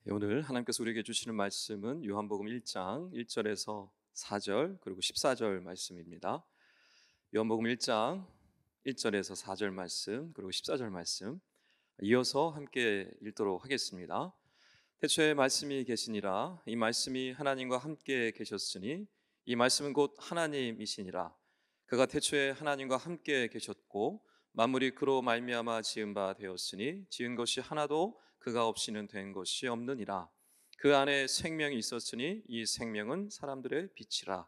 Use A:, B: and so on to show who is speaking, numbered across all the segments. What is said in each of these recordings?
A: 오늘 하나님께서 우리에게 주시는 말씀은 요한복음 1장 1절에서 4절 그리고 14절 말씀입니다. 요한복음 1장 1절에서 4절 말씀 그리고 14절 말씀 이어서 함께 읽도록 하겠습니다. 태초에 말씀이 계시니라. 이 말씀이 하나님과 함께 계셨으니 이 말씀은 곧 하나님이시니라. 그가 태초에 하나님과 함께 계셨고 만물이 그로 말미암아 지은 바 되었으니 지은 것이 하나도 그가 없이는 된 것이 없느니라. 그 안에 생명이 있었으니 이 생명은 사람들의 빛이라.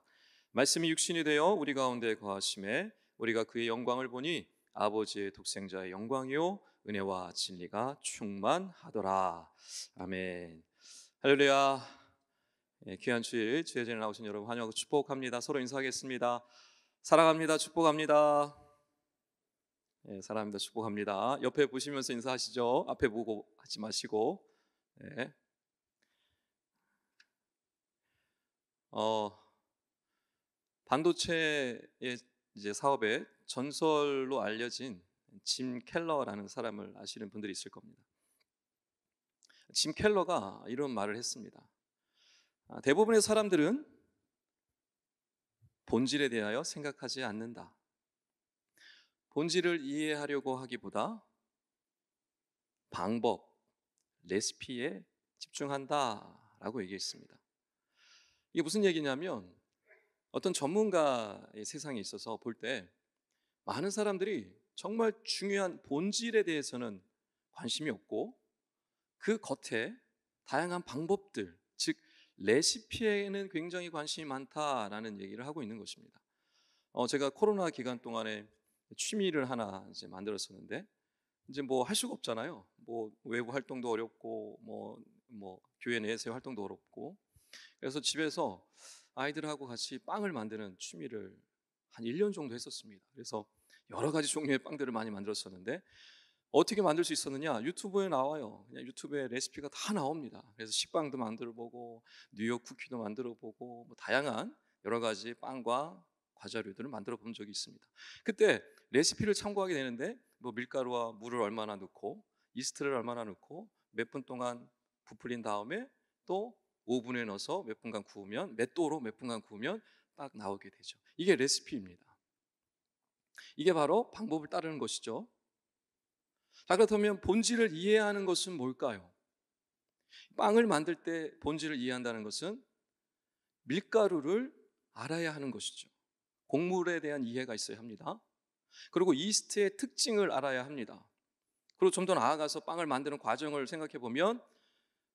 A: 말씀이 육신이 되어 우리 가운데 거하심에 우리가 그의 영광을 보니 아버지의 독생자의 영광이요 은혜와 진리가 충만하더라. 아멘. 할렐루야. 귀한 주일 주의 전에 나오신 여러분 환영하고 축복합니다. 서로 인사하겠습니다. 사랑합니다. 축복합니다. 사랑합니다. 축복합니다. 옆에 보시면서 인사하시죠. 앞에 보고 하지 마시고. 네. 반도체의 이제 사업의 전설로 알려진 짐 켈러라는 사람을 아시는 분들이 있을 겁니다. 짐 켈러가 이런 말을 했습니다. 대부분의 사람들은 본질에 대하여 생각하지 않는다. 본질을 이해하려고 하기보다 방법, 레시피에 집중한다라고 얘기했습니다. 이게 무슨 얘기냐면 어떤 전문가의 세상에 있어서 볼 때 많은 사람들이 정말 중요한 본질에 대해서는 관심이 없고 그 겉에 다양한 방법들, 즉 레시피에는 굉장히 관심이 많다라는 얘기를 하고 있는 것입니다. 제가 코로나 기간 동안에 취미를 하나 이제 만들었었는데 이제 뭐 할 수가 없잖아요. 뭐 외부 활동도 어렵고 뭐 교회 내에서의 활동도 어렵고 그래서 집에서 아이들하고 같이 빵을 만드는 취미를 한 1년 정도 했었습니다. 그래서 여러 가지 종류의 빵들을 많이 만들었었는데 어떻게 만들 수 있었느냐? 유튜브에 나와요. 그냥 유튜브에 레시피가 다 나옵니다. 그래서 식빵도 만들어 보고 뉴욕 쿠키도 만들어 보고 뭐 다양한 여러 가지 빵과 과자류들을 만들어 본 적이 있습니다. 그때 레시피를 참고하게 되는데 뭐 밀가루와 물을 얼마나 넣고 이스트를 얼마나 넣고 몇 분 동안 부풀린 다음에 또 오븐에 넣어서 몇 분간 구우면 몇 도로 몇 분간 구우면 딱 나오게 되죠. 이게 레시피입니다. 이게 바로 방법을 따르는 것이죠. 자, 그렇다면 본질을 이해하는 것은 뭘까요? 빵을 만들 때 본질을 이해한다는 것은 밀가루를 알아야 하는 것이죠. 곡물에 대한 이해가 있어야 합니다. 그리고 이스트의 특징을 알아야 합니다. 그리고 좀 더 나아가서 빵을 만드는 과정을 생각해 보면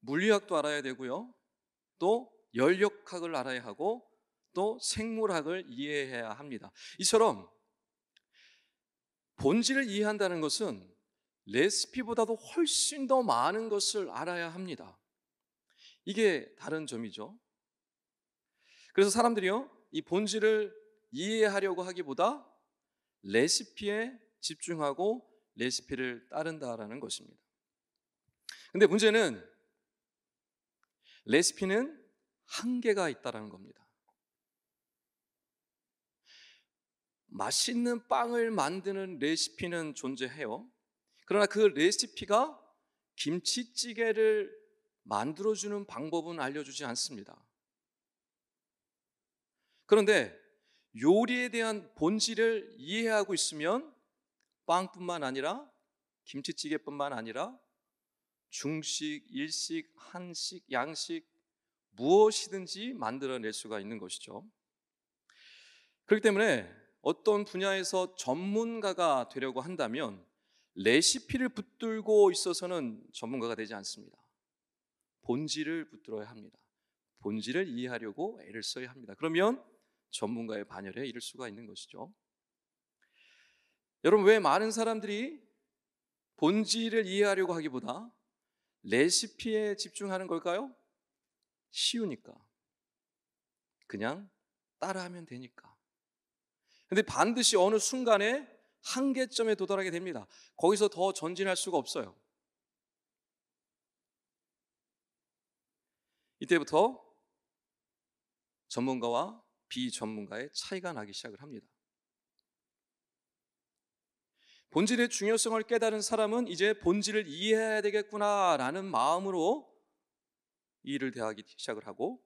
A: 물리학도 알아야 되고요. 또 연력학을 알아야 하고 또 생물학을 이해해야 합니다. 이처럼 본질을 이해한다는 것은 레시피보다도 훨씬 더 많은 것을 알아야 합니다. 이게 다른 점이죠. 그래서 사람들이요, 이 본질을 이해하려고 하기보다 레시피에 집중하고 레시피를 따른다라는 것입니다. 근데 문제는 레시피는 한계가 있다는 겁니다. 맛있는 빵을 만드는 레시피는 존재해요. 그러나 그 레시피가 김치찌개를 만들어주는 방법은 알려주지 않습니다. 그런데 요리에 대한 본질을 이해하고 있으면 빵뿐만 아니라 김치찌개뿐만 아니라 중식, 일식, 한식, 양식 무엇이든지 만들어낼 수가 있는 것이죠. 그렇기 때문에 어떤 분야에서 전문가가 되려고 한다면 레시피를 붙들고 있어서는 전문가가 되지 않습니다. 본질을 붙들어야 합니다. 본질을 이해하려고 애를 써야 합니다. 그러면 전문가의 반열에 이를 수가 있는 것이죠. 여러분, 왜 많은 사람들이 본질을 이해하려고 하기보다 레시피에 집중하는 걸까요? 쉬우니까. 그냥 따라하면 되니까. 근데 반드시 어느 순간에 한계점에 도달하게 됩니다. 거기서 더 전진할 수가 없어요. 이때부터 전문가와 비전문가의 차이가 나기 시작을 합니다. 본질의 중요성을 깨달은 사람은 이제 본질을 이해해야 되겠구나라는 마음으로 이 일을 대하기 시작을 하고,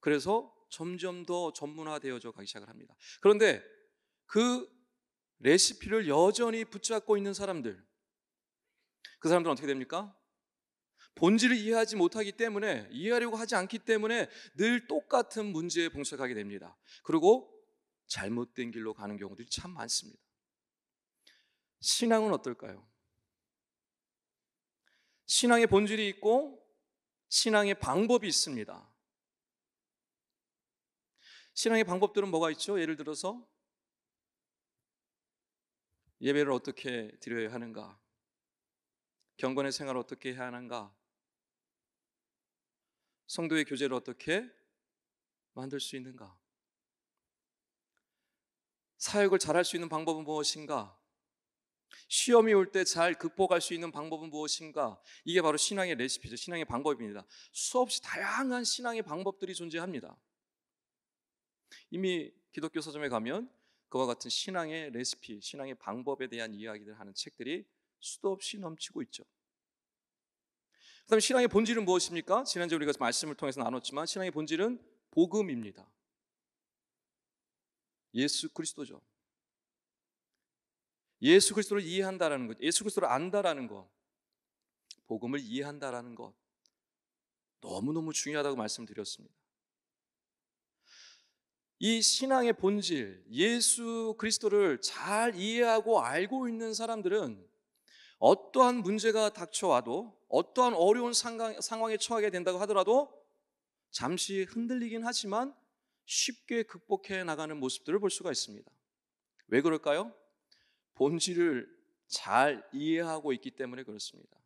A: 그래서 점점 더 전문화되어져 가기 시작을 합니다. 그런데 그 레시피를 여전히 붙잡고 있는 사람들, 그 사람들은 어떻게 됩니까? 본질을 이해하지 못하기 때문에, 이해하려고 하지 않기 때문에 늘 똑같은 문제에 봉착하게 됩니다. 그리고 잘못된 길로 가는 경우들이 참 많습니다. 신앙은 어떨까요? 신앙의 본질이 있고 신앙의 방법이 있습니다. 신앙의 방법들은 뭐가 있죠? 예를 들어서 예배를 어떻게 드려야 하는가? 경건의 생활을 어떻게 해야 하는가? 성도의 교제를 어떻게 만들 수 있는가? 사역을 잘할 수 있는 방법은 무엇인가? 시험이 올 때 잘 극복할 수 있는 방법은 무엇인가? 이게 바로 신앙의 레시피죠. 신앙의 방법입니다. 수없이 다양한 신앙의 방법들이 존재합니다. 이미 기독교 서점에 가면 그와 같은 신앙의 레시피, 신앙의 방법에 대한 이야기를 하는 책들이 수도 없이 넘치고 있죠. 그 다음에 신앙의 본질은 무엇입니까? 지난주에 우리가 말씀을 통해서 나눴지만 신앙의 본질은 복음입니다. 예수 그리스도죠. 예수 그리스도를 이해한다라는 것, 예수 그리스도를 안다라는 것, 복음을 이해한다라는 것, 너무너무 중요하다고 말씀드렸습니다. 이 신앙의 본질, 예수 그리스도를 잘 이해하고 알고 있는 사람들은 어떠한 문제가 닥쳐와도, 어떠한 어려운 상황에 처하게 된다고 하더라도 잠시 흔들리긴 하지만 쉽게 극복해 나가는 모습들을 볼 수가 있습니다. 왜 그럴까요? 본질을 잘 이해하고 있기 때문에 그렇습니다.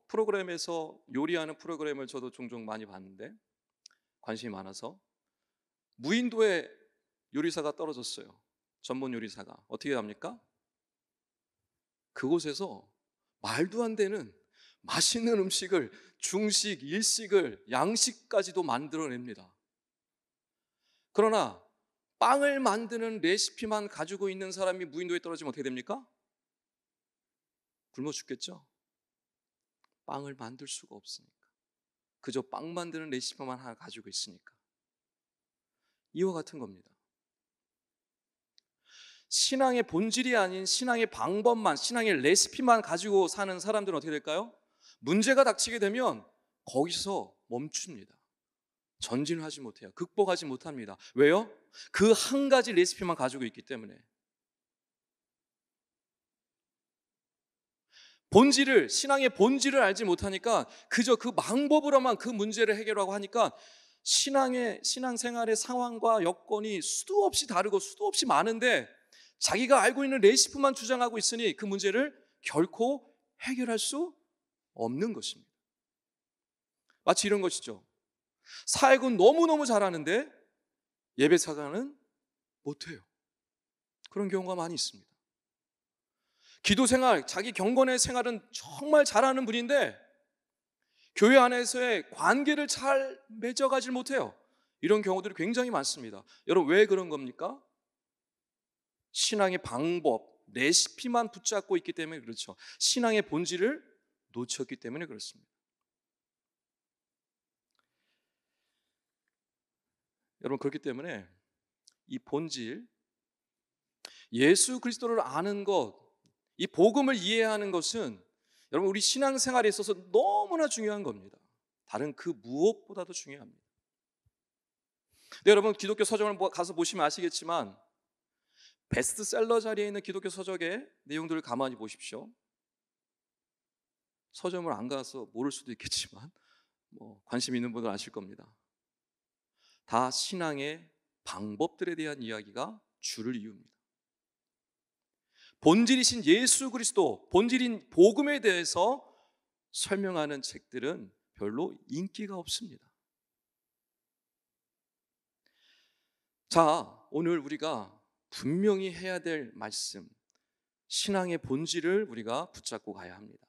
A: 프로그램에서 요리하는 프로그램을 저도 종종 많이 봤는데 관심이 많아서 무인도에 요리사가 떨어졌어요. 전문 요리사가. 어떻게 합니까? 그곳에서 말도 안 되는 맛있는 음식을, 중식, 일식을, 양식까지도 만들어냅니다. 그러나 빵을 만드는 레시피만 가지고 있는 사람이 무인도에 떨어지면 어떻게 됩니까? 굶어 죽겠죠? 빵을 만들 수가 없으니까. 그저 빵 만드는 레시피만 하나 가지고 있으니까. 이와 같은 겁니다. 신앙의 본질이 아닌 신앙의 방법만, 신앙의 레시피만 가지고 사는 사람들은 어떻게 될까요? 문제가 닥치게 되면 거기서 멈춥니다. 전진을 하지 못해요. 극복하지 못합니다. 왜요? 그 한 가지 레시피만 가지고 있기 때문에. 본질을, 신앙의 본질을 알지 못하니까 그저 그 방법으로만 그 문제를 해결하고 하니까 신앙생활의 상황과 여건이 수도 없이 다르고 수도 없이 많은데 자기가 알고 있는 레시피만 주장하고 있으니 그 문제를 결코 해결할 수 없는 것입니다. 마치 이런 것이죠. 사역은 너무너무 잘하는데 예배 사관은 못해요. 그런 경우가 많이 있습니다. 기도 생활, 자기 경건의 생활은 정말 잘하는 분인데 교회 안에서의 관계를 잘 맺어가질 못해요. 이런 경우들이 굉장히 많습니다. 여러분, 왜 그런 겁니까? 신앙의 방법, 레시피만 붙잡고 있기 때문에 그렇죠. 신앙의 본질을 놓쳤기 때문에 그렇습니다. 여러분, 그렇기 때문에 이 본질, 예수 그리스도를 아는 것, 이 복음을 이해하는 것은 여러분 우리 신앙생활에 있어서 너무나 중요한 겁니다. 다른 그 무엇보다도 중요합니다. 네, 여러분 기독교 서점을 가서 보시면 아시겠지만 베스트셀러 자리에 있는 기독교 서적의 내용들을 가만히 보십시오. 서점을 안 가서 모를 수도 있겠지만 관심 있는 분들 아실 겁니다. 다 신앙의 방법들에 대한 이야기가 줄을 이룹니다. 본질이신 예수 그리스도, 본질인 복음에 대해서 설명하는 책들은 별로 인기가 없습니다. 자, 오늘 우리가 분명히 해야 될 말씀, 신앙의 본질을 우리가 붙잡고 가야 합니다.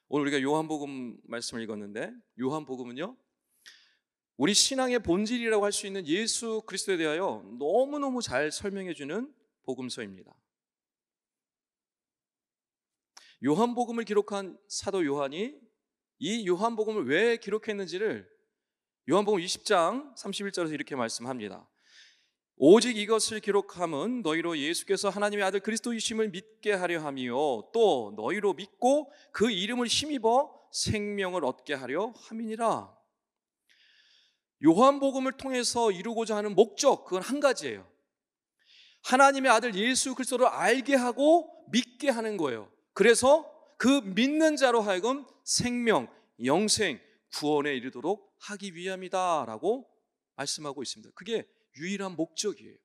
A: 오늘 우리가 요한복음 말씀을 읽었는데 요한복음은요, 우리 신앙의 본질이라고 할 수 있는 예수 그리스도에 대하여 너무너무 잘 설명해 주는 복음서입니다. 요한복음을 기록한 사도 요한이 이 요한복음을 왜 기록했는지를 요한복음 20장 31절에서 이렇게 말씀합니다. 오직 이것을 기록함은 너희로 예수께서 하나님의 아들 그리스도이심을 믿게 하려 함이요 또 너희로 믿고 그 이름을 힘입어 생명을 얻게 하려 함이니라. 요한복음을 통해서 이루고자 하는 목적, 그건 한 가지예요. 하나님의 아들 예수 그리스도를 알게 하고 믿게 하는 거예요. 그래서 그 믿는 자로 하여금 생명, 영생, 구원에 이르도록 하기 위함이다 라고 말씀하고 있습니다. 그게 유일한 목적이에요.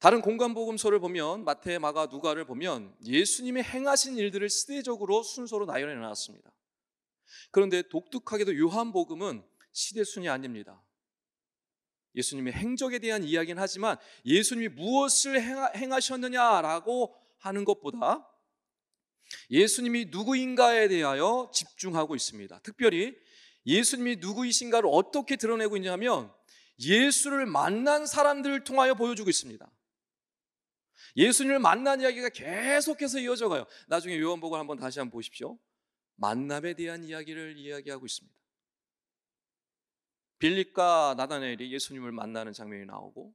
A: 다른 공관복음서를 보면 마태, 마가, 누가를 보면 예수님의 행하신 일들을 시대적으로 순서로 나열해 놨습니다. 그런데 독특하게도 요한복음은 시대순이 아닙니다. 예수님의 행적에 대한 이야기는 하지만 예수님이 무엇을 행하셨느냐라고 하는 것보다 예수님이 누구인가에 대하여 집중하고 있습니다. 특별히 예수님이 누구이신가를 어떻게 드러내고 있냐면 예수를 만난 사람들을 통하여 보여주고 있습니다. 예수님을 만난 이야기가 계속해서 이어져 가요. 나중에 요한복음 한번 다시 한번 보십시오. 만남에 대한 이야기를 이야기하고 있습니다. 빌립과 나다나엘이 예수님을 만나는 장면이 나오고,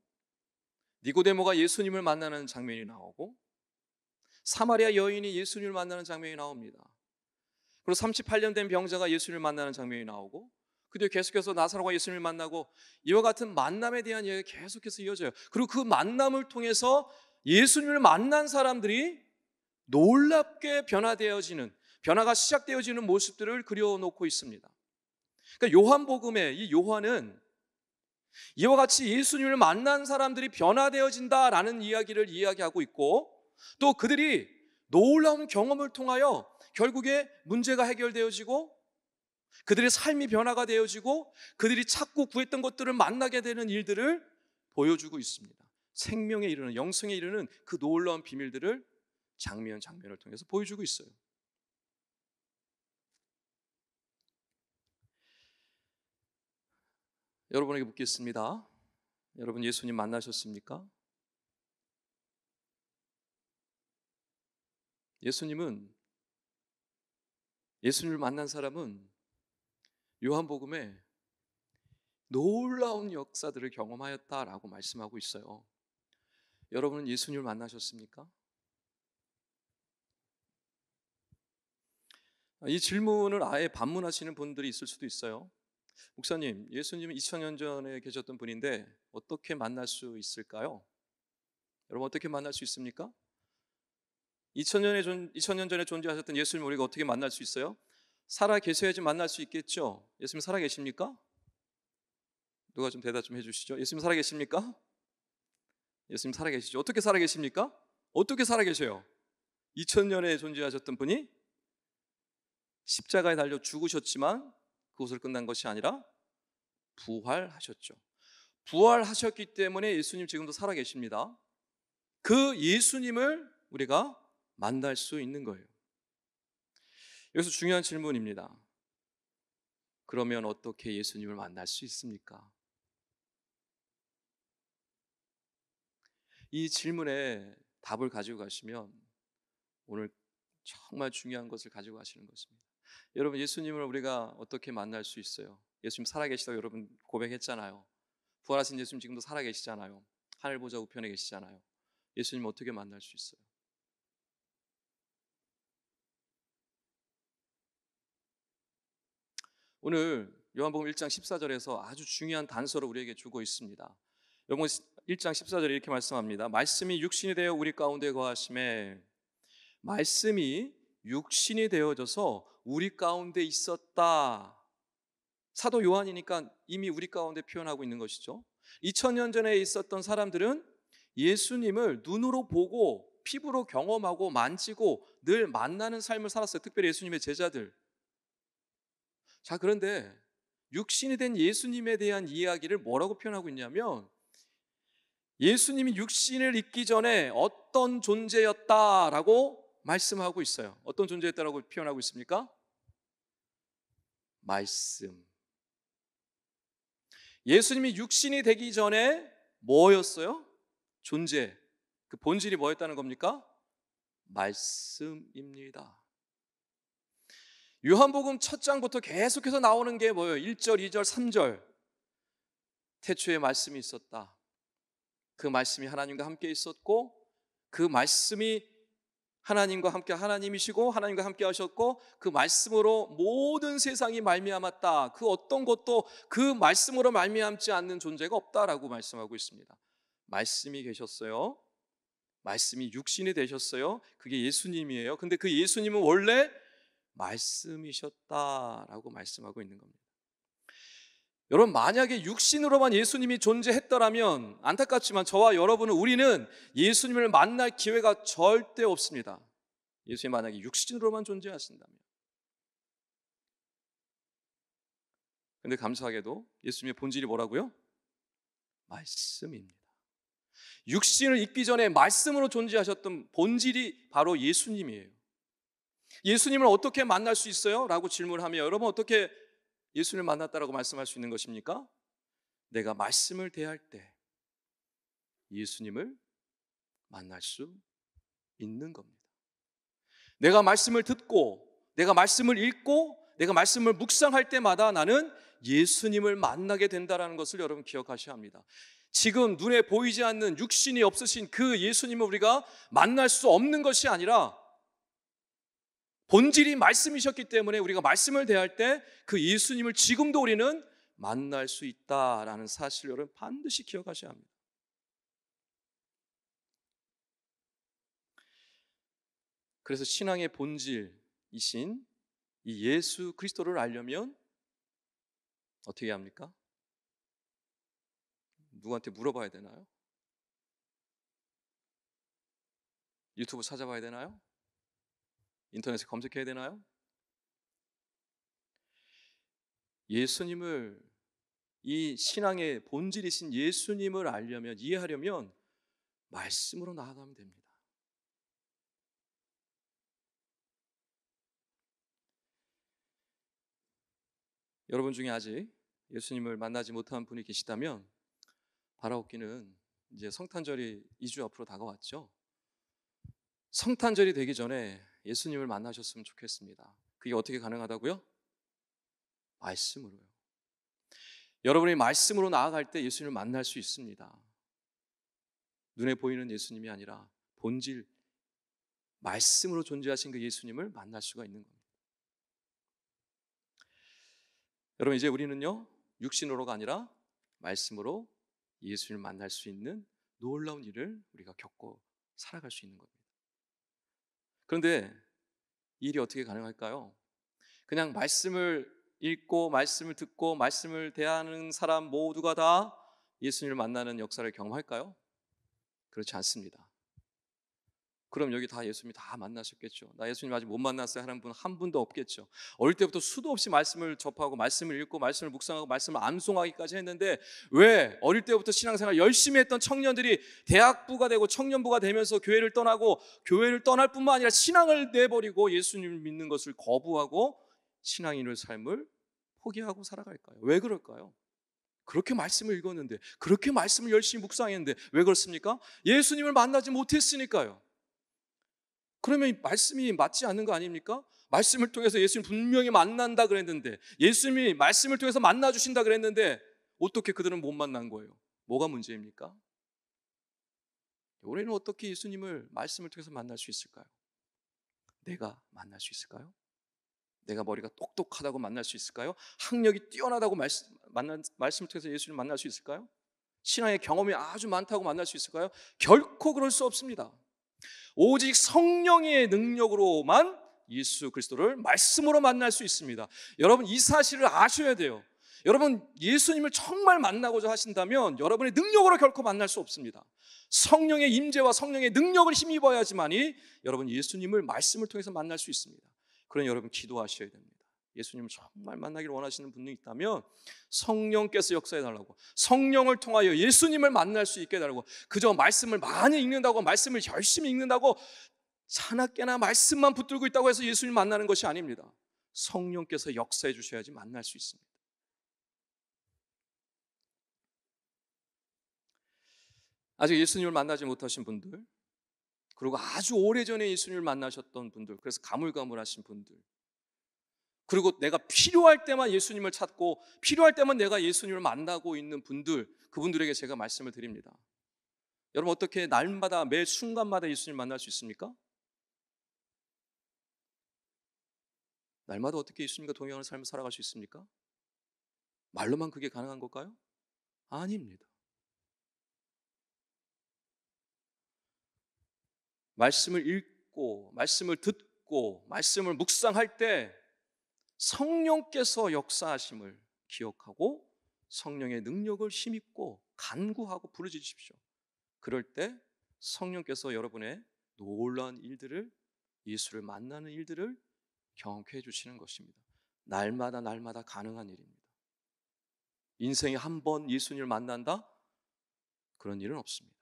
A: 니고데모가 예수님을 만나는 장면이 나오고, 사마리아 여인이 예수님을 만나는 장면이 나옵니다. 그리고 38년 된 병자가 예수님을 만나는 장면이 나오고, 그 뒤에 계속해서 나사로가 예수님을 만나고, 이와 같은 만남에 대한 이야기가 계속해서 이어져요. 그리고 그 만남을 통해서 예수님을 만난 사람들이 놀랍게 변화가 시작되어지는 모습들을 그려놓고 있습니다. 그러니까 요한복음에 이 요한은 이와 같이 예수님을 만난 사람들이 변화되어진다라는 이야기를 이야기하고 있고, 또 그들이 놀라운 경험을 통하여 결국에 문제가 해결되어지고 그들의 삶이 변화가 되어지고 그들이 찾고 구했던 것들을 만나게 되는 일들을 보여주고 있습니다. 생명에 이르는, 영성에 이르는 그 놀라운 비밀들을 장면을 통해서 보여주고 있어요. 여러분에게 묻겠습니다. 여러분 예수님 만나셨습니까? 예수님을 만난 사람은 요한복음에 놀라운 역사들을 경험하였다라고 말씀하고 있어요. 여러분은 예수님을 만나셨습니까? 이 질문을 아예 반문하시는 분들이 있을 수도 있어요. 목사님, 예수님은 2000년 전에 계셨던 분인데 어떻게 만날 수 있을까요? 여러분 어떻게 만날 수 있습니까? 2000년 전에 존재하셨던 예수님을 우리가 어떻게 만날 수 있어요? 살아 계셔야지 만날 수 있겠죠? 예수님 살아 계십니까? 누가 좀 대답 좀 해주시죠. 예수님 살아 계십니까? 예수님 살아 계시죠? 어떻게 살아 계십니까? 어떻게 살아 계셔요? 2000년에 존재하셨던 분이 십자가에 달려 죽으셨지만 그것으로 끝난 것이 아니라 부활하셨죠. 부활하셨기 때문에 예수님 지금도 살아 계십니다. 그 예수님을 우리가 만날 수 있는 거예요. 여기서 중요한 질문입니다. 그러면 어떻게 예수님을 만날 수 있습니까? 이 질문에 답을 가지고 가시면 오늘 정말 중요한 것을 가지고 가시는 것입니다. 여러분 예수님을 우리가 어떻게 만날 수 있어요? 예수님 살아계시다고 여러분 고백했잖아요. 부활하신 예수님 지금도 살아계시잖아요. 하늘 보좌 우편에 계시잖아요. 예수님 어떻게 만날 수 있어요? 오늘 요한복음 1장 14절에서 아주 중요한 단서를 우리에게 주고 있습니다. 요한복음 1장 14절에 이렇게 말씀합니다. 말씀이 육신이 되어 우리 가운데 거하심에, 말씀이 육신이 되어져서 우리 가운데 있었다. 사도 요한이니까 이미 우리 가운데 표현하고 있는 것이죠. 2000년 전에 있었던 사람들은 예수님을 눈으로 보고 피부로 경험하고 만지고 늘 만나는 삶을 살았어요. 특별히 예수님의 제자들. 자, 그런데 육신이 된 예수님에 대한 이야기를 뭐라고 표현하고 있냐면, 예수님이 육신을 입기 전에 어떤 존재였다라고 말씀하고 있어요. 어떤 존재였다라고 표현하고 있습니까? 말씀. 예수님이 육신이 되기 전에 뭐였어요? 존재. 그 본질이 뭐였다는 겁니까? 말씀입니다. 요한복음 첫 장부터 계속해서 나오는 게 뭐예요? 1절, 2절, 3절. 태초에 말씀이 있었다. 그 말씀이 하나님과 함께 있었고 그 말씀이 하나님과 함께 하나님이시고 하나님과 함께 하셨고 그 말씀으로 모든 세상이 말미암았다. 그 어떤 것도 그 말씀으로 말미암지 않는 존재가 없다라고 말씀하고 있습니다. 말씀이 계셨어요. 말씀이 육신이 되셨어요. 그게 예수님이에요. 근데 그 예수님은 원래 말씀이셨다라고 말씀하고 있는 겁니다. 여러분, 만약에 육신으로만 예수님이 존재했더라면 안타깝지만 저와 여러분은 우리는 예수님을 만날 기회가 절대 없습니다. 예수님이 만약에 육신으로만 존재하신다면. 근데 감사하게도 예수님의 본질이 뭐라고요? 말씀입니다. 육신을 입기 전에 말씀으로 존재하셨던 본질이 바로 예수님이에요. 예수님을 어떻게 만날 수 있어요? 라고 질문하면 여러분 어떻게 예수님을 만났다라고 말씀할 수 있는 것입니까? 내가 말씀을 대할 때 예수님을 만날 수 있는 겁니다. 내가 말씀을 듣고 내가 말씀을 읽고 내가 말씀을 묵상할 때마다 나는 예수님을 만나게 된다는 것을 여러분 기억하셔야 합니다. 지금 눈에 보이지 않는 육신이 없으신 그 예수님을 우리가 만날 수 없는 것이 아니라 본질이 말씀이셨기 때문에 우리가 말씀을 대할 때 그 예수님을 지금도 우리는 만날 수 있다라는 사실을 여러분 반드시 기억하셔야 합니다. 그래서 신앙의 본질이신 이 예수 그리스도를 알려면 어떻게 해야 합니까? 누구한테 물어봐야 되나요? 유튜브 찾아봐야 되나요? 인터넷에 검색해야 되나요? 예수님을, 이 신앙의 본질이신 예수님을 알려면, 이해하려면 말씀으로 나아가면 됩니다. 여러분 중에 아직 예수님을 만나지 못한 분이 계시다면 바라옵기는 이제 성탄절이 2주 앞으로 다가왔죠. 성탄절이 되기 전에 예수님을 만나셨으면 좋겠습니다. 그게 어떻게 가능하다고요? 말씀으로요. 여러분이 말씀으로 나아갈 때 예수님을 만날 수 있습니다. 눈에 보이는 예수님이 아니라 본질, 말씀으로 존재하신 그 예수님을 만날 수가 있는 겁니다. 여러분, 이제 우리는요 육신으로가 아니라 말씀으로 예수님을 만날 수 있는 놀라운 일을 우리가 겪고 살아갈 수 있는 겁니다. 그런데 이 일이 어떻게 가능할까요? 그냥 말씀을 읽고 말씀을 듣고 말씀을 대하는 사람 모두가 다 예수님을 만나는 역사를 경험할까요? 그렇지 않습니다. 그럼 여기 다 예수님이 다 만나셨겠죠. 나 예수님 아직 못 만났어요 하는 분 한 분도 없겠죠. 어릴 때부터 수도 없이 말씀을 접하고 말씀을 읽고 말씀을 묵상하고 말씀을 암송하기까지 했는데 왜 어릴 때부터 신앙생활 열심히 했던 청년들이 대학부가 되고 청년부가 되면서 교회를 떠나고 교회를 떠날 뿐만 아니라 신앙을 내버리고 예수님을 믿는 것을 거부하고 신앙인의 삶을 포기하고 살아갈까요? 왜 그럴까요? 그렇게 말씀을 읽었는데, 그렇게 말씀을 열심히 묵상했는데 왜 그렇습니까? 예수님을 만나지 못했으니까요. 그러면 이 말씀이 맞지 않는 거 아닙니까? 말씀을 통해서 예수님 분명히 만난다 그랬는데, 예수님이 말씀을 통해서 만나주신다 그랬는데 어떻게 그들은 못 만난 거예요? 뭐가 문제입니까? 우리는 어떻게 예수님을 말씀을 통해서 만날 수 있을까요? 내가 만날 수 있을까요? 내가 머리가 똑똑하다고 만날 수 있을까요? 학력이 뛰어나다고 말씀을 통해서 예수님을 만날 수 있을까요? 신앙의 경험이 아주 많다고 만날 수 있을까요? 결코 그럴 수 없습니다. 오직 성령의 능력으로만 예수 그리스도를 말씀으로 만날 수 있습니다. 여러분 이 사실을 아셔야 돼요. 여러분 예수님을 정말 만나고자 하신다면 여러분의 능력으로 결코 만날 수 없습니다. 성령의 임재와 성령의 능력을 힘입어야지만이 여러분 예수님을 말씀을 통해서 만날 수 있습니다. 그러니 여러분 기도하셔야 됩니다. 예수님을 정말 만나기를 원하시는 분이 있다면 성령께서 역사해 달라고, 성령을 통하여 예수님을 만날 수 있게 해달라고. 그저 말씀을 많이 읽는다고, 말씀을 열심히 읽는다고 하나깨나 말씀만 붙들고 있다고 해서 예수님 만나는 것이 아닙니다. 성령께서 역사해 주셔야지 만날 수 있습니다. 아직 예수님을 만나지 못하신 분들, 그리고 아주 오래전에 예수님을 만나셨던 분들, 그래서 가물가물하신 분들, 그리고 내가 필요할 때만 예수님을 찾고 필요할 때만 내가 예수님을 만나고 있는 분들, 그분들에게 제가 말씀을 드립니다. 여러분, 어떻게 날마다 매 순간마다 예수님을 만날 수 있습니까? 날마다 어떻게 예수님과 동행하는 삶을 살아갈 수 있습니까? 말로만 그게 가능한 걸까요? 아닙니다. 말씀을 읽고 말씀을 듣고 말씀을 묵상할 때 성령께서 역사하심을 기억하고 성령의 능력을 힘입고 간구하고 부르짖으십시오. 그럴 때 성령께서 여러분의 놀라운 일들을, 예수를 만나는 일들을 경험케 해주시는 것입니다. 날마다 날마다 가능한 일입니다. 인생에 한 번 예수님을 만난다? 그런 일은 없습니다.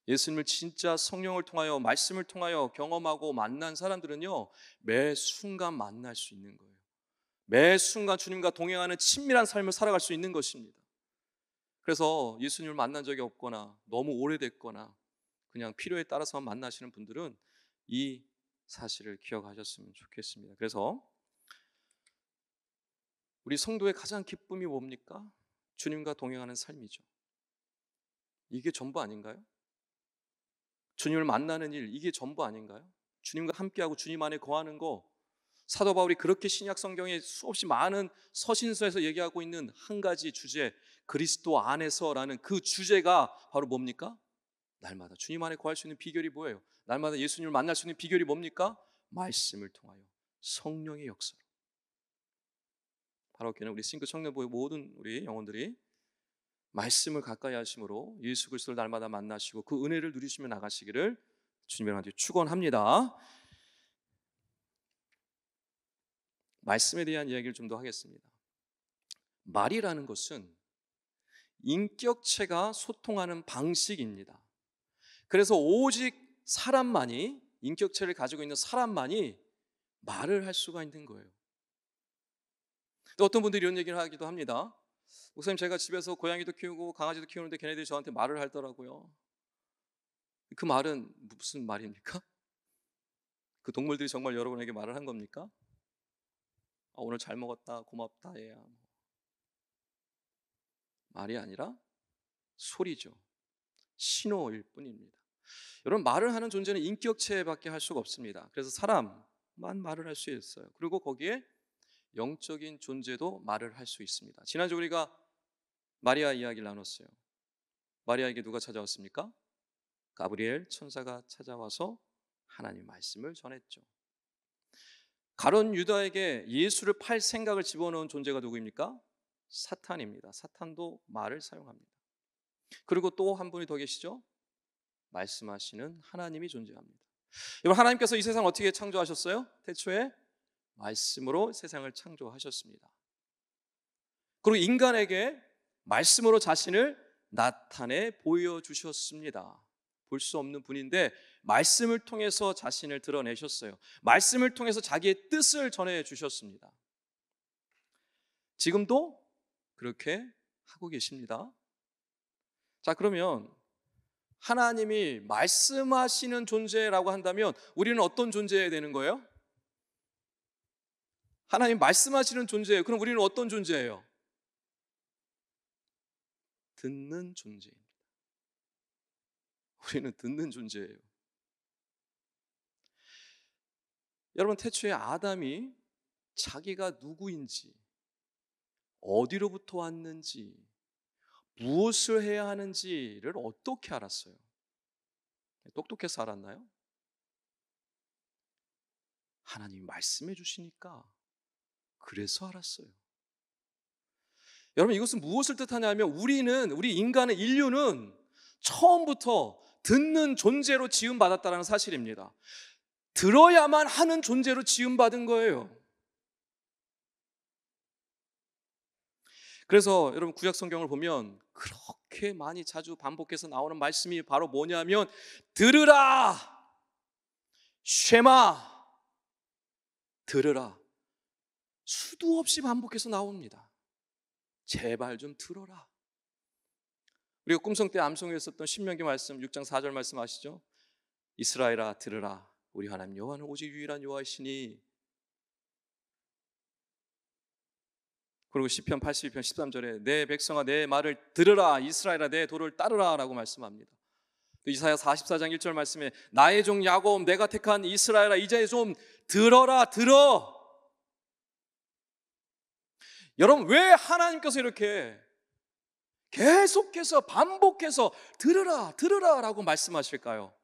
A: 예수님을 진짜 성령을 통하여 말씀을 통하여 경험하고 만난 사람들은요, 매 순간 만날 수 있는 거예요. 매 순간 주님과 동행하는 친밀한 삶을 살아갈 수 있는 것입니다. 그래서 예수님을 만난 적이 없거나 너무 오래됐거나 그냥 필요에 따라서만 만나시는 분들은 이 사실을 기억하셨으면 좋겠습니다. 그래서 우리 성도의 가장 기쁨이 뭡니까? 주님과 동행하는 삶이죠. 이게 전부 아닌가요? 주님을 만나는 일, 이게 전부 아닌가요? 주님과 함께하고 주님 안에 거하는 거, 사도 바울이 그렇게 신약 성경에 수없이 많은 서신서에서 얘기하고 있는 한 가지 주제, 그리스도 안에서라는 그 주제가 바로 뭡니까? 날마다 주님 안에 거할 수 있는 비결이 뭐예요? 날마다 예수님을 만날 수 있는 비결이 뭡니까? 말씀을 통하여 성령의 역사로. 바로 그는 우리 싱크 청년부의 모든 우리 영혼들이 말씀을 가까이 하심으로 예수 그리스도를 날마다 만나시고 그 은혜를 누리시며 나가시기를 주님의 이름으로 축원합니다. 말씀에 대한 이야기를 좀 더 하겠습니다. 말이라는 것은 인격체가 소통하는 방식입니다. 그래서 오직 사람만이, 인격체를 가지고 있는 사람만이 말을 할 수가 있는 거예요. 또 어떤 분들이 이런 얘기를 하기도 합니다. 목사님, 제가 집에서 고양이도 키우고 강아지도 키우는데 걔네들이 저한테 말을 하더라고요. 그 말은 무슨 말입니까? 그 동물들이 정말 여러분에게 말을 한 겁니까? 오늘 잘 먹었다, 고맙다, 얘야. 말이 아니라 소리죠. 신호일 뿐입니다. 여러분, 말을 하는 존재는 인격체밖에 할 수가 없습니다. 그래서 사람만 말을 할 수 있어요. 그리고 거기에 영적인 존재도 말을 할 수 있습니다. 지난주 우리가 마리아 이야기를 나눴어요. 마리아에게 누가 찾아왔습니까? 가브리엘 천사가 찾아와서 하나님 말씀을 전했죠. 가룟 유다에게 예수를 팔 생각을 집어넣은 존재가 누구입니까? 사탄입니다. 사탄도 말을 사용합니다. 그리고 또 한 분이 더 계시죠? 말씀하시는 하나님이 존재합니다. 여러분, 하나님께서 이 세상을 어떻게 창조하셨어요? 태초에 말씀으로 세상을 창조하셨습니다. 그리고 인간에게 말씀으로 자신을 나타내 보여주셨습니다. 볼 수 없는 분인데 말씀을 통해서 자신을 드러내셨어요. 말씀을 통해서 자기의 뜻을 전해주셨습니다. 지금도 그렇게 하고 계십니다. 자, 그러면 하나님이 말씀하시는 존재라고 한다면 우리는 어떤 존재여야 되는 거예요? 하나님 말씀하시는 존재예요. 그럼 우리는 어떤 존재예요? 듣는 존재입니다. 우리는 듣는 존재예요. 여러분, 태초에 아담이 자기가 누구인지, 어디로부터 왔는지, 무엇을 해야 하는지를 어떻게 알았어요? 똑똑해서 알았나요? 하나님이 말씀해 주시니까 그래서 알았어요. 여러분, 이것은 무엇을 뜻하냐면 우리 인간의 인류는 처음부터 듣는 존재로 지음받았다는 사실입니다. 들어야만 하는 존재로 지음받은 거예요. 그래서 여러분, 구약 성경을 보면 그렇게 많이 자주 반복해서 나오는 말씀이 바로 뭐냐면 들으라, 쉐마, 들으라. 수도 없이 반복해서 나옵니다. 제발 좀 들어라. 우리가 꿈성 때 암송했었던 신명기 말씀 6장 4절 말씀 아시죠? 이스라엘아 들으라, 우리 하나님 여호와는 오직 유일한 여호와이시니. 그리고 시편 82편 13절에 내 백성아 내 말을 들으라, 이스라엘아 내 도를 따르라 라고 말씀합니다. 또 이사야 44장 1절 말씀에 나의 종 야곱 내가 택한 이스라엘아 이제 좀 들어라, 들어. 여러분, 왜 하나님께서 이렇게 계속해서 반복해서 들으라, 들으라 라고 말씀하실까요?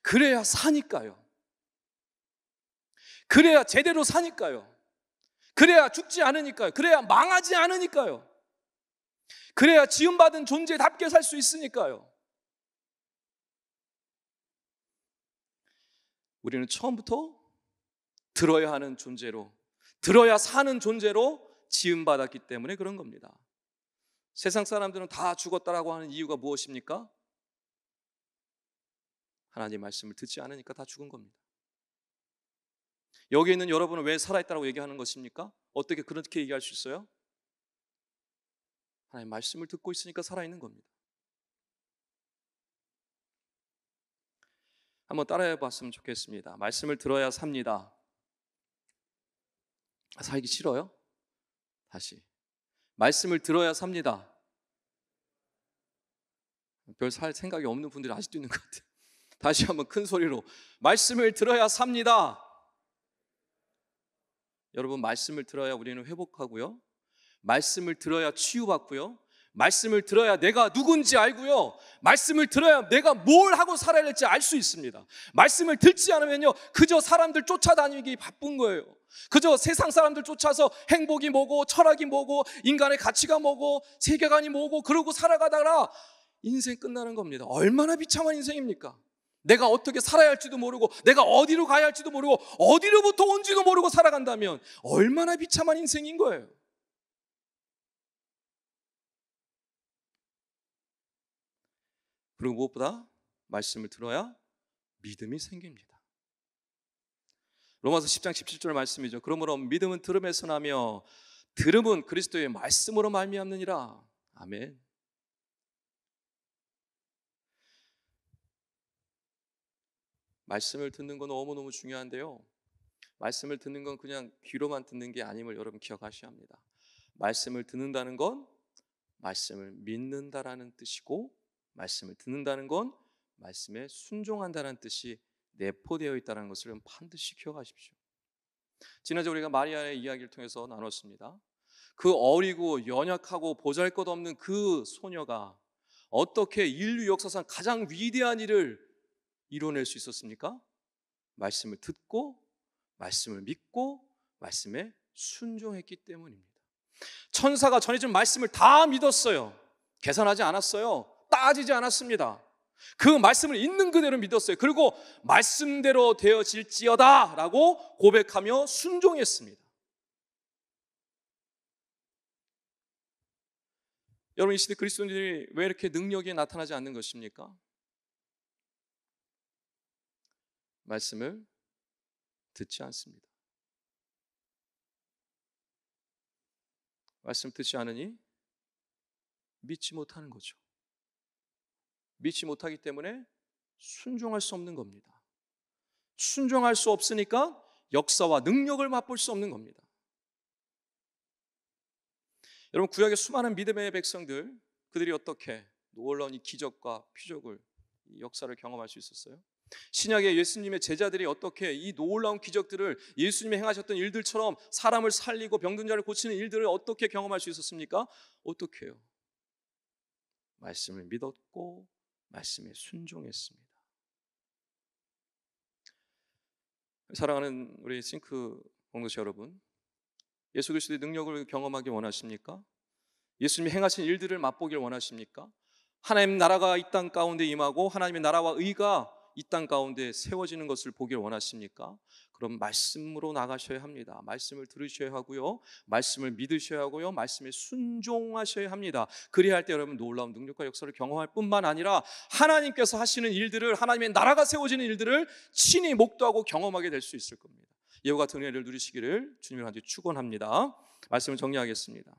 A: 그래야 사니까요. 그래야 제대로 사니까요. 그래야 죽지 않으니까요. 그래야 망하지 않으니까요. 그래야 지음받은 존재답게 살 수 있으니까요. 우리는 처음부터 들어야 하는 존재로, 들어야 사는 존재로 지음받았기 때문에 그런 겁니다. 세상 사람들은 다 죽었다라고 하는 이유가 무엇입니까? 하나님의 말씀을 듣지 않으니까 다 죽은 겁니다. 여기 있는 여러분은 왜 살아있다고 얘기하는 것입니까? 어떻게 그렇게 얘기할 수 있어요? 하나님의 말씀을 듣고 있으니까 살아있는 겁니다. 한번 따라해 봤으면 좋겠습니다. 말씀을 들어야 삽니다. 살기 싫어요? 다시. 말씀을 들어야 삽니다. 별 살 생각이 없는 분들이 아직도 있는 것 같아요. 다시 한번 큰 소리로 말씀을 들어야 삽니다. 여러분, 말씀을 들어야 우리는 회복하고요, 말씀을 들어야 치유받고요, 말씀을 들어야 내가 누군지 알고요, 말씀을 들어야 내가 뭘 하고 살아야 할지 알 수 있습니다. 말씀을 듣지 않으면요, 그저 사람들 쫓아다니기 바쁜 거예요. 그저 세상 사람들 쫓아서 행복이 뭐고 철학이 뭐고 인간의 가치가 뭐고 세계관이 뭐고 그러고 살아가다가 인생 끝나는 겁니다. 얼마나 비참한 인생입니까? 내가 어떻게 살아야 할지도 모르고 내가 어디로 가야 할지도 모르고 어디로부터 온지도 모르고 살아간다면 얼마나 비참한 인생인 거예요. 그리고 무엇보다 말씀을 들어야 믿음이 생깁니다. 로마서 10장 17절 말씀이죠. 그러므로 믿음은 들음에서 나며 들음은 그리스도의 말씀으로 말미암느니라. 아멘. 말씀을 듣는 건 너무너무 중요한데요, 말씀을 듣는 건 그냥 귀로만 듣는 게 아님을 여러분 기억하셔야 합니다. 말씀을 듣는다는 건 말씀을 믿는다라는 뜻이고, 말씀을 듣는다는 건 말씀에 순종한다는 뜻이 내포되어 있다는 것을 반드시 기억하십시오. 지난주 우리가 마리아의 이야기를 통해서 나눴습니다. 그 어리고 연약하고 보잘것없는 그 소녀가 어떻게 인류 역사상 가장 위대한 일을 이뤄낼 수 있었습니까? 말씀을 듣고 말씀을 믿고 말씀에 순종했기 때문입니다. 천사가 전해준 말씀을 다 믿었어요. 계산하지 않았어요. 따지지 않았습니다. 그 말씀을 있는 그대로 믿었어요. 그리고 말씀대로 되어질지어다 라고 고백하며 순종했습니다. 여러분, 이 시대 그리스도인들이 왜 이렇게 능력이 나타나지 않는 것입니까? 말씀을 듣지 않습니다. 말씀 듣지 않으니 믿지 못하는 거죠. 믿지 못하기 때문에 순종할 수 없는 겁니다. 순종할 수 없으니까 역사와 능력을 맛볼 수 없는 겁니다. 여러분, 구약의 수많은 믿음의 백성들, 그들이 어떻게 놀라운 이 기적과 표적을, 이 역사를 경험할 수 있었어요? 신약의 예수님의 제자들이 어떻게 이 놀라운 기적들을, 예수님이 행하셨던 일들처럼 사람을 살리고 병든 자를 고치는 일들을 어떻게 경험할 수 있었습니까? 어떻게 해요? 말씀을 믿었고 말씀에 순종했습니다. 사랑하는 우리 싱크 공동체 여러분, 예수 그리스도의 능력을 경험하기 원하십니까? 예수님이 행하신 일들을 맛보길 원하십니까? 하나님 나라가 이 땅 가운데 임하고 하나님의 나라와 의가 이 땅 가운데 세워지는 것을 보길 원하십니까? 그럼 말씀으로 나가셔야 합니다. 말씀을 들으셔야 하고요, 말씀을 믿으셔야 하고요, 말씀에 순종하셔야 합니다. 그래야 할 때 여러분 놀라운 능력과 역사를 경험할 뿐만 아니라 하나님께서 하시는 일들을, 하나님의 나라가 세워지는 일들을 친히 목도하고 경험하게 될 수 있을 겁니다. 이와 같은 은혜를 누리시기를 주님의 한테 축원합니다. 말씀을 정리하겠습니다.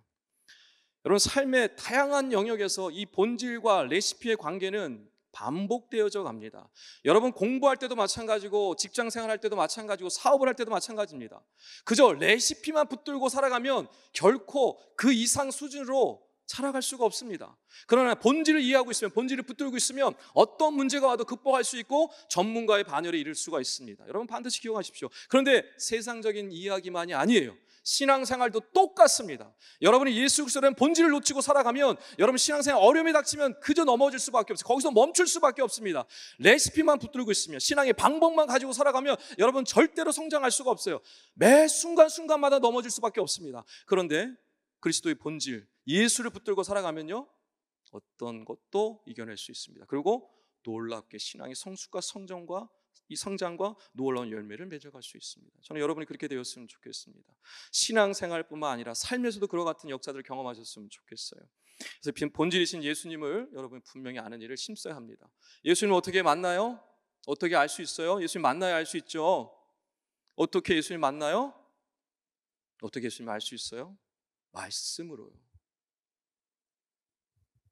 A: 여러분, 삶의 다양한 영역에서 이 본질과 레시피의 관계는 반복되어져 갑니다. 여러분, 공부할 때도 마찬가지고 직장 생활할 때도 마찬가지고 사업을 할 때도 마찬가지입니다. 그저 레시피만 붙들고 살아가면 결코 그 이상 수준으로 살아갈 수가 없습니다. 그러나 본질을 이해하고 있으면, 본질을 붙들고 있으면 어떤 문제가 와도 극복할 수 있고 전문가의 반열에 이를 수가 있습니다. 여러분, 반드시 기억하십시오. 그런데 세상적인 이야기만이 아니에요. 신앙생활도 똑같습니다. 여러분이 예수 그리스도의 본질을 놓치고 살아가면 여러분 신앙생활 어려움이 닥치면 그저 넘어질 수밖에 없어요. 거기서 멈출 수밖에 없습니다. 레시피만 붙들고 있으면, 신앙의 방법만 가지고 살아가면 여러분 절대로 성장할 수가 없어요. 매 순간순간마다 넘어질 수밖에 없습니다. 그런데 그리스도의 본질, 예수를 붙들고 살아가면요, 어떤 것도 이겨낼 수 있습니다. 그리고 놀랍게 신앙의 성숙과 성장과 이 성장과 놀라운 열매를 맺어갈 수 있습니다. 저는 여러분이 그렇게 되었으면 좋겠습니다. 신앙생활뿐만 아니라 삶에서도 그와 같은 역사들을 경험하셨으면 좋겠어요. 그래서 본질이신 예수님을 여러분이 분명히 아는 일을 힘써야 합니다. 예수님을 어떻게 만나요? 어떻게 알 수 있어요? 예수님 만나야 알 수 있죠. 어떻게 예수님 만나요? 어떻게 예수님 알 수 있어요? 말씀으로요.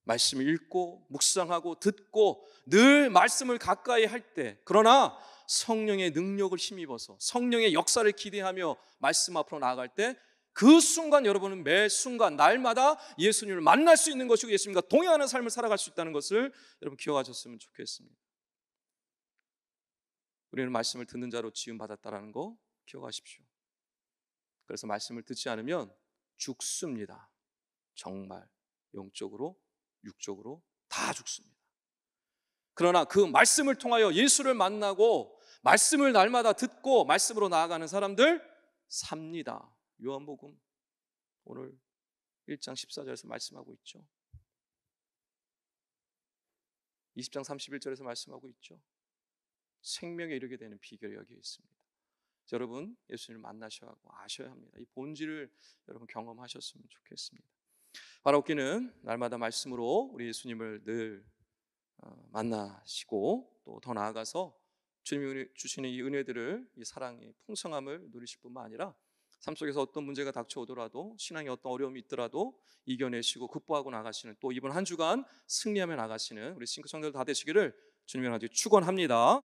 A: 말씀을 읽고 묵상하고 듣고 늘 말씀을 가까이 할 때, 그러나 성령의 능력을 힘입어서 성령의 역사를 기대하며 말씀 앞으로 나아갈 때, 그 순간 여러분은 매 순간 날마다 예수님을 만날 수 있는 것이고 예수님과 동행하는 삶을 살아갈 수 있다는 것을 여러분 기억하셨으면 좋겠습니다. 우리는 말씀을 듣는 자로 지음받았다는 거 기억하십시오. 그래서 말씀을 듣지 않으면 죽습니다. 정말 영적으로 육적으로 다 죽습니다. 그러나 그 말씀을 통하여 예수를 만나고 말씀을 날마다 듣고 말씀으로 나아가는 사람들 삽니다. 요한복음 오늘 1장 14절에서 말씀하고 있죠. 20장 31절에서 말씀하고 있죠. 생명에 이르게 되는 비결이 여기에 있습니다. 여러분, 예수님을 만나셔야 하고 아셔야 합니다. 이 본질을 여러분 경험하셨으면 좋겠습니다. 바라옵기는 날마다 말씀으로 우리 예수님을 늘 만나시고 또 더 나아가서 주님이 주시는 이 은혜들을, 이 사랑의 풍성함을 누리실 뿐만 아니라 삶 속에서 어떤 문제가 닥쳐오더라도, 신앙에 어떤 어려움이 있더라도 이겨내시고 극복하고 나가시는, 또 이번 한 주간 승리하며 나가시는 우리 싱크 성도들 다 되시기를 주님의 아버지 축원합니다.